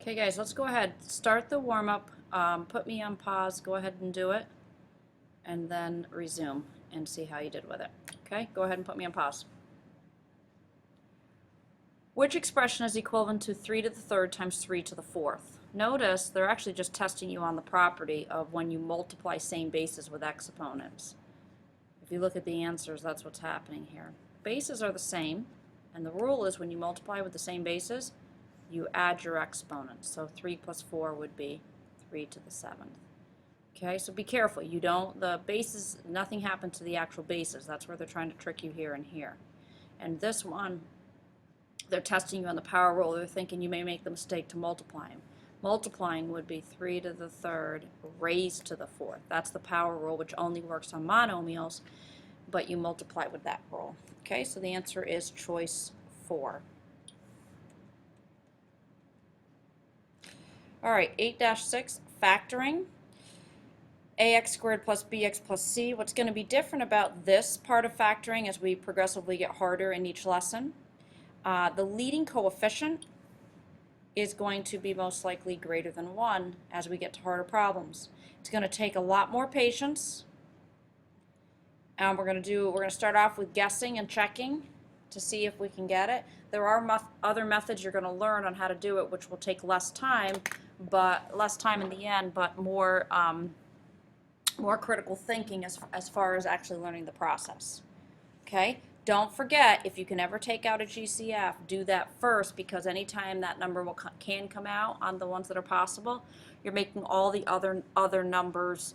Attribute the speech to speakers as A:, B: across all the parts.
A: Okay guys, let's go ahead. Start the warm-up. Put me on pause. Go ahead and do it. And then resume and see how you did with it. Okay, go ahead and put me on pause. Which expression is equivalent to 3 to the third times 3 to the fourth? Notice they're actually just testing you on the property of when you multiply same bases with exponents. If you look at the answers, that's what's happening here. Bases are the same, and the rule is when you multiply with the same bases, you add your exponents. So 3 plus 4 would be 3 to the 7th. Okay, so be careful. You don't, the bases, nothing happens to the actual bases. That's where they're trying to trick you here and here. And this one, they're testing you on the power rule. They're thinking you may make the mistake to multiply them. Multiplying would be 3 to the third raised to the fourth. That's the power rule, which only works on monomials, but you multiply with that rule. Okay, so the answer is choice 4. All right, 8-6, factoring. Ax squared plus bx plus c. What's going to be different about this part of factoring as we progressively get harder in each lesson? The leading coefficient is going to be most likely greater than 1 as we get to harder problems. It's going to take a lot more patience. And we're going to start off with guessing and checking to see if we can get it. There are other methods you're going to learn on how to do it, which will take less time in the end, but more critical thinking as far as actually learning the process. Okay? Don't forget, if you can ever take out a GCF, do that first, because anytime that number can come out on the ones that are possible, you're making all the other numbers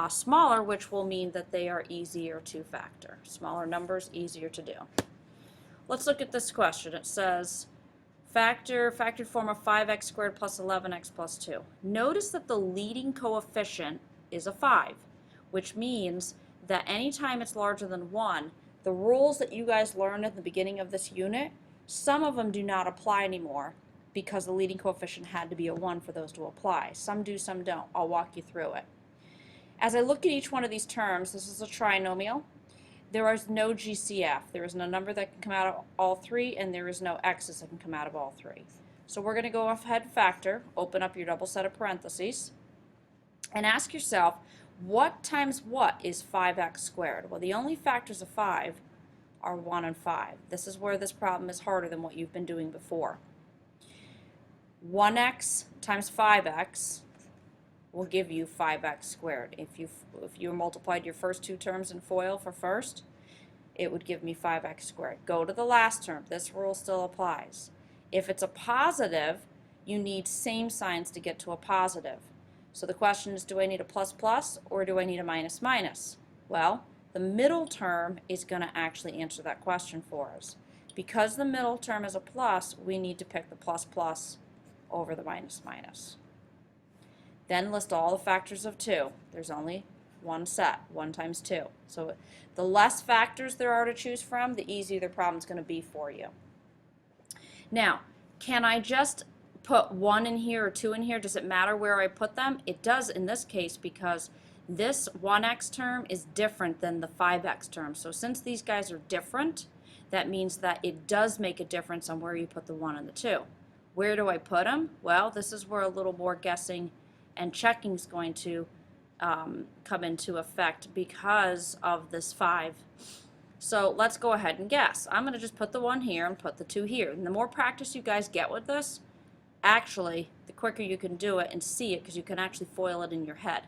A: smaller, which will mean that they are easier to factor. Smaller numbers, easier to do. Let's look at this question. It says, factored form of 5x squared plus 11x plus 2. Notice that the leading coefficient is a 5, which means that anytime it's larger than 1, the rules that you guys learned at the beginning of this unit, some of them do not apply anymore because the leading coefficient had to be a 1 for those to apply. Some do, some don't. I'll walk you through it. As I look at each one of these terms, this is a trinomial. There is no GCF. There is no number that can come out of all three, and there is no x's that can come out of all three. So we're going to go ahead and factor, open up your double set of parentheses, and ask yourself, what times what is 5x squared? Well, the only factors of 5 are 1 and 5. This is where this problem is harder than what you've been doing before. 1x times 5x will give you 5x squared. If you multiplied your first two terms in FOIL for first, it would give me 5x squared. Go to the last term. This rule still applies. If it's a positive, you need same signs to get to a positive. So the question is, do I need a plus plus or do I need a minus minus? Well, the middle term is going to actually answer that question for us. Because the middle term is a plus, we need to pick the plus plus over the minus minus. Then list all the factors of 2. There's only one set, 1 times 2. So the less factors there are to choose from, the easier the problem's going to be for you. Now, can I just put 1 in here or 2 in here? Does it matter where I put them? It does in this case, because this 1x term is different than the 5x term. So since these guys are different, that means that it does make a difference on where you put the 1 and the 2. Where do I put them? Well, this is where a little more guessing and checking is going to come into effect because of this 5. So let's go ahead and guess. I'm going to just put the 1 here and put the 2 here. And the more practice you guys get with this, actually, the quicker you can do it and see it, because you can actually FOIL it in your head.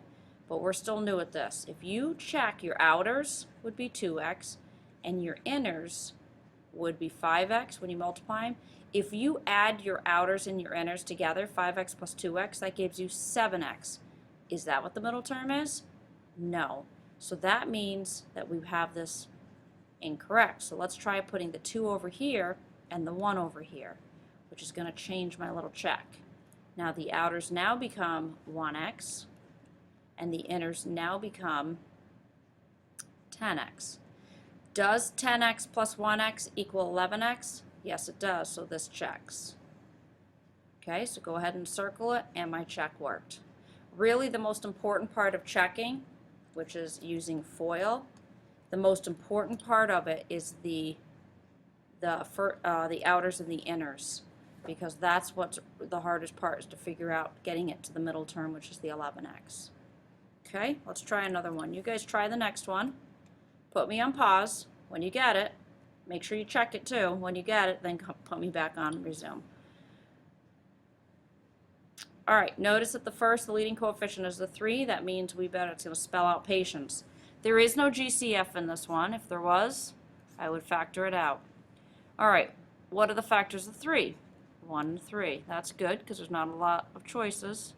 A: But we're still new at this. If you check, your outers would be 2x, and your inners would be 5x when you multiply them. If you add your outers and your inners together, 5x plus 2x, that gives you 7x. Is that what the middle term is? No. So that means that we have this incorrect. So let's try putting the 2 over here and the 1 over here, which is going to change my little check. Now the outers now become 1x, and the inners now become 10x. Does 10x plus 1x equal 11x? Yes, it does, so this checks. Okay, so go ahead and circle it, and my check worked. Really, the most important part of checking, which is using FOIL, the most important part of it is the outers and the inners. because that's what's the hardest part, is to figure out getting it to the middle term, which is the 11x. Okay, let's try another one. You guys try the next one. Put me on pause when you get it. Make sure you check it too. When you get it, then put me back on and resume. All right, notice that the leading coefficient is the 3. That means it's going to spell out patience. There is no GCF in this one. If there was, I would factor it out. All right, what are the factors of 3? 1 and 3. That's good because there's not a lot of choices.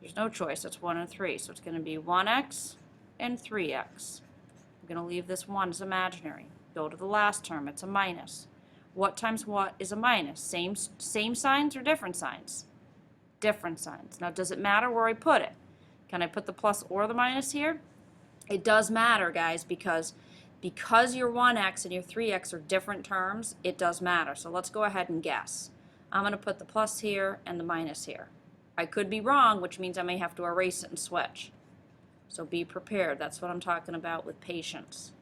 A: There's no choice. It's 1 and 3. So it's going to be 1x and 3x. I'm going to leave this 1 as imaginary. Go to the last term. It's a minus. What times what is a minus? Same signs or different signs? Different signs. Now, does it matter where I put it? Can I put the plus or the minus here? It does matter, guys, because your 1x and your 3x are different terms, it does matter. So let's go ahead and guess. I'm going to put the plus here and the minus here. I could be wrong, which means I may have to erase it and switch. So be prepared. That's what I'm talking about with patience.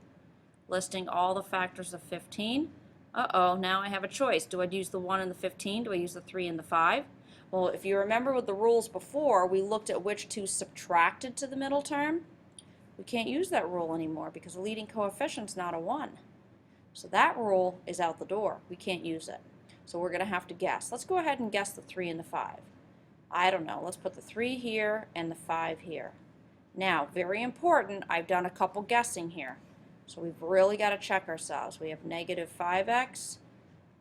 A: Listing all the factors of 15. Uh-oh, now I have a choice. Do I use the 1 and the 15? Do I use the 3 and the 5? Well, if you remember with the rules before, we looked at which two subtracted to the middle term. We can't use that rule anymore because the leading coefficient's not a 1. So that rule is out the door. We can't use it. So we're going to have to guess. Let's go ahead and guess the 3 and the 5. I don't know. Let's put the 3 here and the 5 here. Now, very important, I've done a couple guessing here. So we've really got to check ourselves. We have negative 5x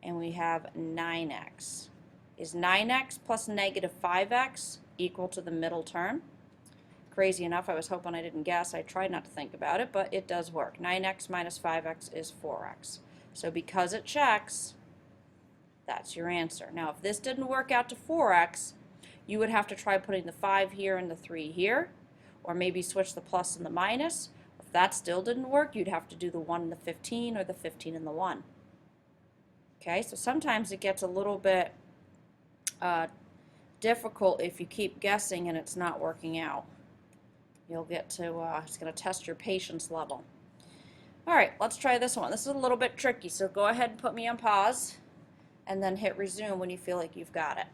A: and we have 9x. Is 9x plus negative 5x equal to the middle term? Crazy enough, I was hoping I didn't guess. I tried not to think about it, but it does work. 9x minus 5x is 4x. So because it checks, that's your answer. Now, if this didn't work out to 4x, you would have to try putting the 5 here and the 3 here, or maybe switch the plus and the minus. If that still didn't work, you'd have to do the 1 and the 15 or the 15 and the 1. Okay, so sometimes it gets a little bit difficult if you keep guessing and it's not working out. You'll get to, it's going to test your patience level. All right, let's try this one. This is a little bit tricky, so go ahead and put me on pause and then hit resume when you feel like you've got it.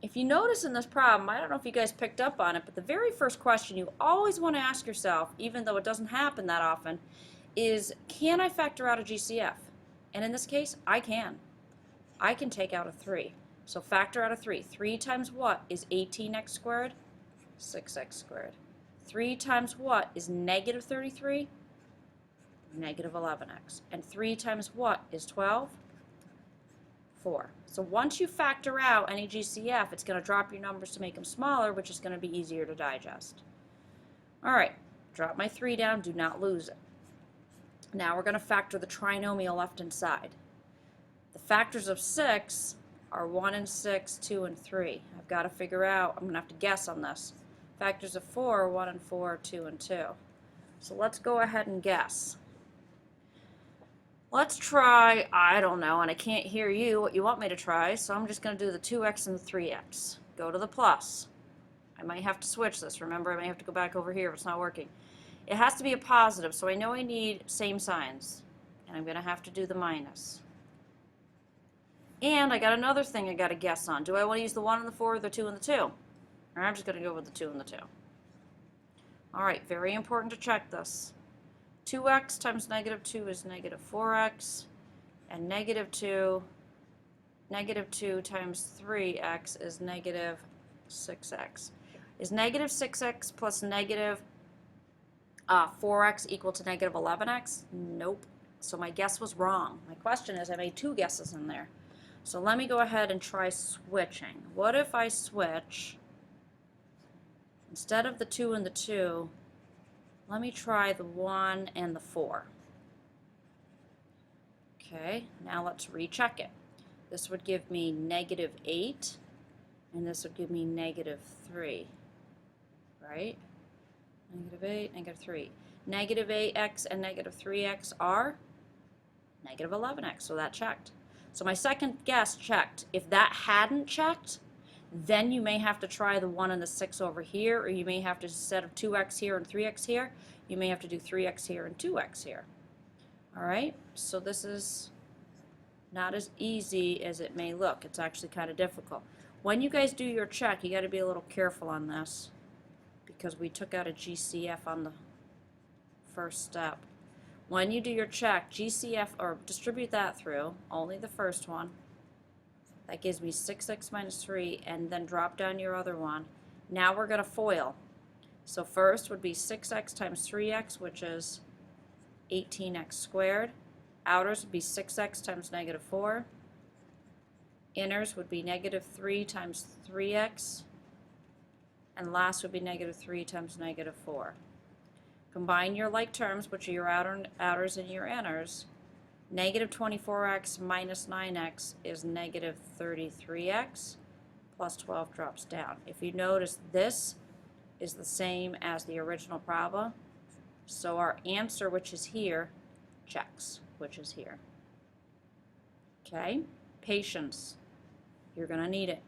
A: If you notice in this problem, I don't know if you guys picked up on it, but the very first question you always want to ask yourself, even though it doesn't happen that often, is can I factor out a GCF? And in this case, I can. I can take out a 3. So factor out a 3. 3 times what is 18x squared? 6x squared. 3 times what is negative 33? Negative 11x. And 3 times what is 12? 4. So once you factor out any GCF, it's going to drop your numbers to make them smaller, which is going to be easier to digest. All right, drop my 3 down. Do not lose it. Now we're going to factor the trinomial left hand side. The factors of 6 are 1 and 6, 2 and 3. I've got to figure out, I'm going to have to guess on this. Factors of 4 are 1 and 4, 2 and 2. So let's go ahead and guess. Let's try, I don't know, and I can't hear you what you want me to try, so I'm just going to do the 2x and the 3x. Go to the plus. I might have to switch this. Remember, I may have to go back over here if it's not working. It has to be a positive, so I know I need same signs. And I'm going to have to do the minus. And I got another thing I got to guess on. Do I want to use the 1 and the 4 or the 2 and the 2? Or I'm just going to go with the 2 and the 2. All right, very important to check this. 2x times negative 2 is negative 4x. And negative 2 times 3x is negative 6x. Is negative 6x plus negative 4x equal to negative 11x? Nope. So my guess was wrong. My question is, I made 2 guesses in there. So let me go ahead and try switching. What if I switch, instead of the 2 and the 2, let me try the 1 and the 4. Okay, now let's recheck it. This would give me negative 8, and this would give me negative 3, right? Negative 8, negative 3. Negative 8x and negative 3x are negative 11x, so that checked. So my second guess checked. If that hadn't checked, then you may have to try the 1 and the 6 over here, or you may have to, instead of 2x here and 3x here, you may have to do 3x here and 2x here. All right, so this is not as easy as it may look. It's actually kind of difficult. When you guys do your check, you got to be a little careful on this because we took out a GCF on the first step. When you do your check, GCF, or distribute that through, only the first one. That gives me 6x minus 3, and then drop down your other one. Now we're going to FOIL. So first would be 6x times 3x, which is 18x squared. Outers would be 6x times negative 4. Inners would be negative 3 times 3x. And last would be negative 3 times negative 4. Combine your like terms, which are your outers and your inners. Negative 24x minus 9x is negative 33x, plus 12 drops down. If you notice, this is the same as the original problem, so our answer, which is here, checks, which is here. Okay? Patience. You're going to need it.